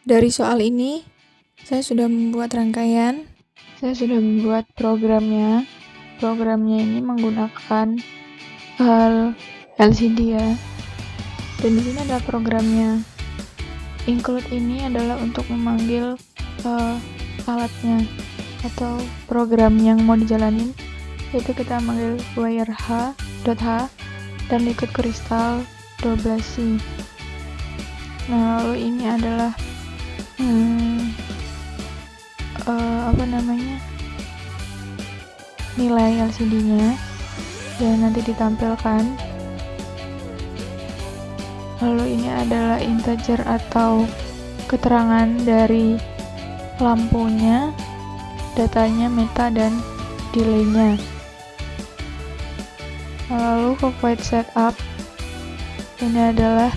Dari soal ini, saya sudah membuat rangkaian, saya sudah membuat programnya. Programnya ini menggunakan LCD ya. Dan di sini ada programnya. Include ini adalah untuk memanggil alatnya atau program yang mau dijalanin, yaitu kita manggil wire h.h dan liquid crystal 12C. Nah, lalu ini adalah nilai LCD-nya yang nanti ditampilkan. Lalu ini adalah integer atau keterangan dari lampunya, datanya, meta, dan delay-nya. Lalu ke void setup, ini adalah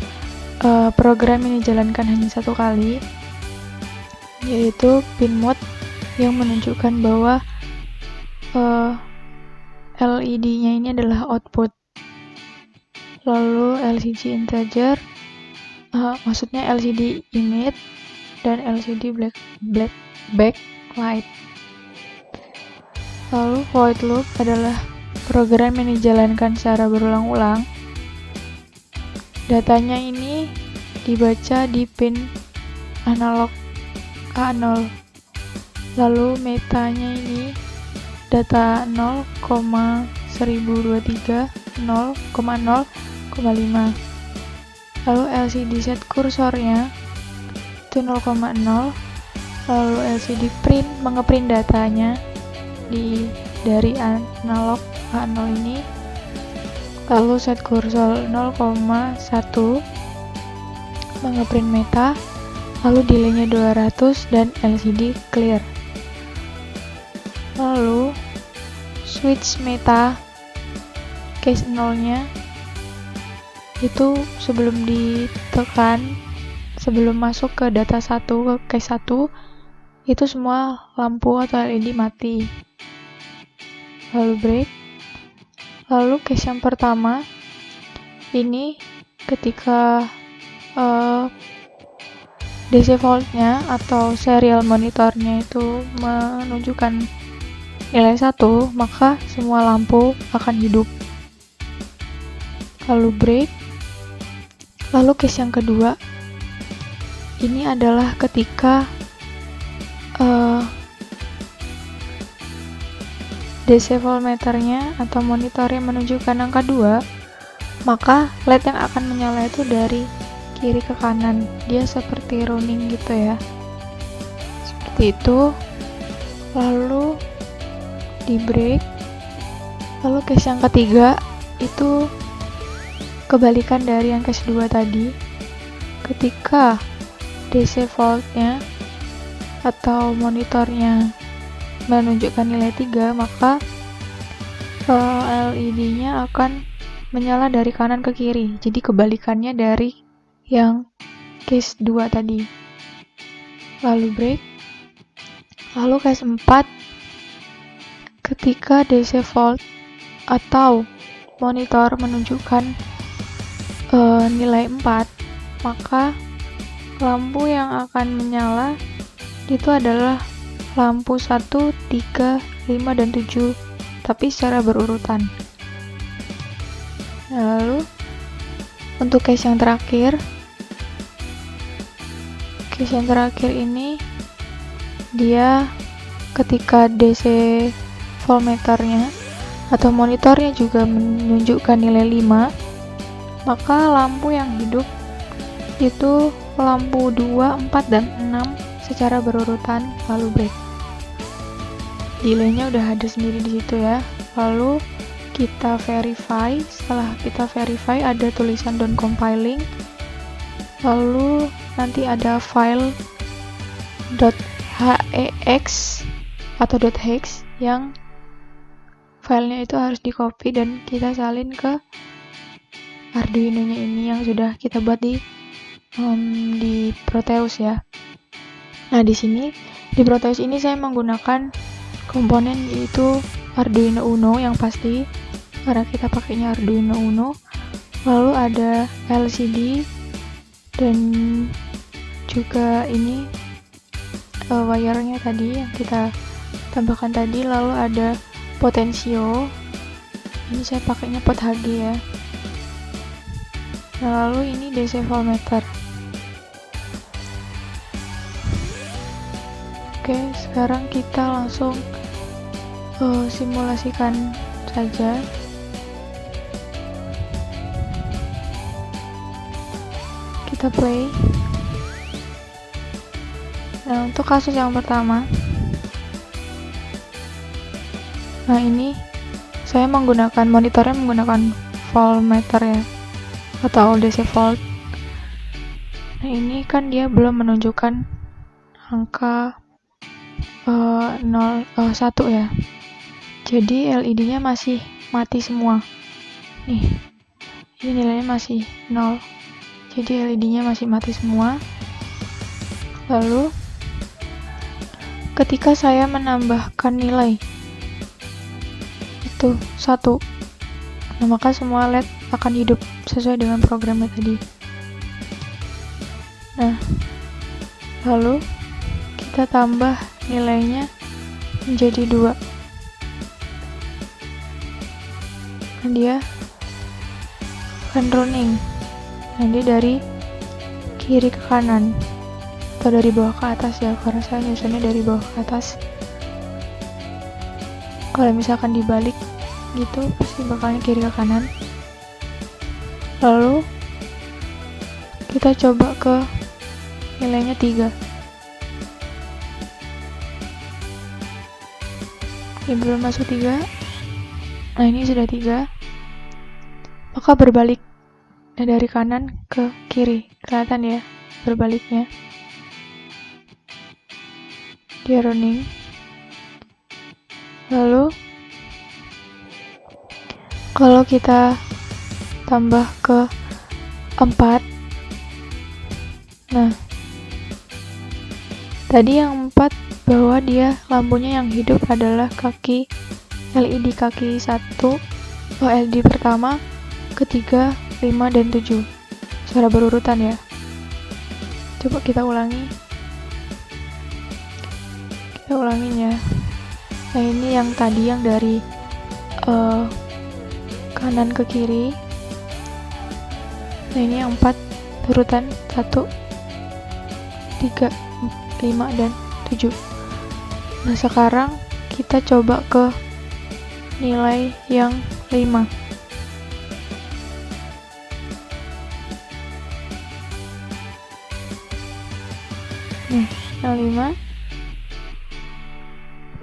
program yang dijalankan hanya satu kali, yaitu pin mode yang menunjukkan bahwa LED-nya ini adalah output. Lalu LCD integer, maksudnya LCD init dan LCD backlight. Lalu void loop adalah program yang dijalankan secara berulang-ulang. Datanya ini dibaca di pin analog A0. Lalu metanya ini data 0,1023 0,0,5. Lalu LCD set kursornya itu 0,0. Lalu LCD print mengeprint datanya dari analog A0 ini. Lalu set kursor 0,1 mengeprint meta. Lalu delay-nya 200 dan LCD clear. Lalu switch meta case 0-nya itu sebelum ditekan, sebelum masuk ke data 1 ke case 1, itu semua lampu atau LED mati. Lalu break. Lalu case yang pertama ini ketika DC voltnya atau serial monitornya itu menunjukkan nilai 1, maka semua lampu akan hidup. Lalu break. Lalu case yang kedua ini adalah ketika DC voltmeternya atau monitornya menunjukkan angka 2, maka LED yang akan menyala itu dari kiri ke kanan. Dia seperti running gitu ya, seperti itu. Lalu di break. Lalu case yang ketiga itu kebalikan dari yang case 2 tadi. Ketika DC voltnya atau monitornya menunjukkan nilai 3, maka LED-nya akan menyala dari kanan ke kiri. Jadi kebalikannya dari yang case 2 tadi. Lalu break. Lalu case 4, ketika DC volt atau monitor menunjukkan nilai 4, maka lampu yang akan menyala itu adalah lampu 1, 3, 5, dan 7, tapi secara berurutan. Lalu untuk case yang terakhir ini dia ketika DC voltmeternya atau monitornya juga menunjukkan nilai 5, maka lampu yang hidup itu lampu 2, 4, dan 6 secara berurutan. Lalu break. Delay-nya udah ada sendiri di situ ya. Lalu kita verify. Setelah kita verify ada tulisan done compiling. Lalu nanti ada file .hex atau .hex yang filenya itu harus di copy dan kita salin ke Arduino-nya ini yang sudah kita buat di Proteus ya. Nah, di sini di Proteus ini saya menggunakan komponen yaitu Arduino Uno yang pasti, karena kita pakainya Arduino Uno. Lalu ada LCD dan juga ini wire-nya tadi yang kita tambahkan tadi, lalu ada potensio. Ini saya pakainya pot HG ya. Nah, lalu ini DC voltmeter. Oke, sekarang kita langsung simulasikan saja. Kita play. Nah, untuk kasus yang pertama, nah ini saya menggunakan monitornya menggunakan voltmeter ya, atau DC volt. Nah, ini kan dia belum menunjukkan angka 1 ya. Jadi LED-nya masih mati semua. Nih. Ini nilainya masih 0. Jadi LED-nya masih mati semua. Lalu ketika saya menambahkan nilai itu 1, nah maka semua LED akan hidup sesuai dengan programnya tadi. Nah, lalu kita tambah nilainya menjadi 2. Nah, dia akan running. Nah, dia dari kiri ke kanan atau dari bawah ke atas ya, karena saya nyusunnya dari bawah ke atas. Kalau misalkan dibalik gitu pasti bakalnya kiri ke kanan. Lalu kita coba ke nilainya 3. Ini belum masuk 3. Nah, ini sudah 3. Maka berbalik. Nah, dari kanan ke kiri. Kelihatan ya berbaliknya. Dia running. Lalu kalau kita tambah ke 4. Nah, tadi yang 4 bahwa dia lampunya yang hidup adalah kaki LED kaki 1, LED pertama, ketiga, 5, dan 7 secara berurutan ya. Coba kita ulangi. Kita ulangin ya. Nah, ini yang tadi yang dari kanan ke kiri. Nah, ini yang 4 urutan 1, 3, 5, dan 7. Nah, sekarang kita coba ke nilai yang 5. Nih, yang 5.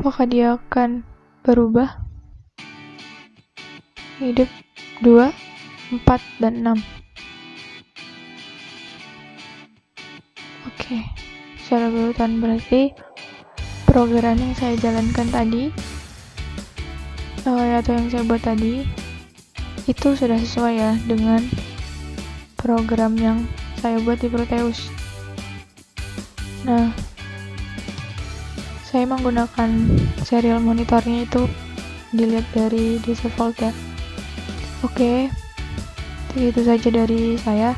Apakah dia akan berubah? Hidup 2, 4, dan 6. Oke, secara berurutan berarti program yang saya jalankan tadi atau yang saya buat tadi itu sudah sesuai ya dengan program yang saya buat di Proteus. Nah, saya menggunakan serial monitornya itu dilihat dari DC volt ya. Oke, itu saja dari saya.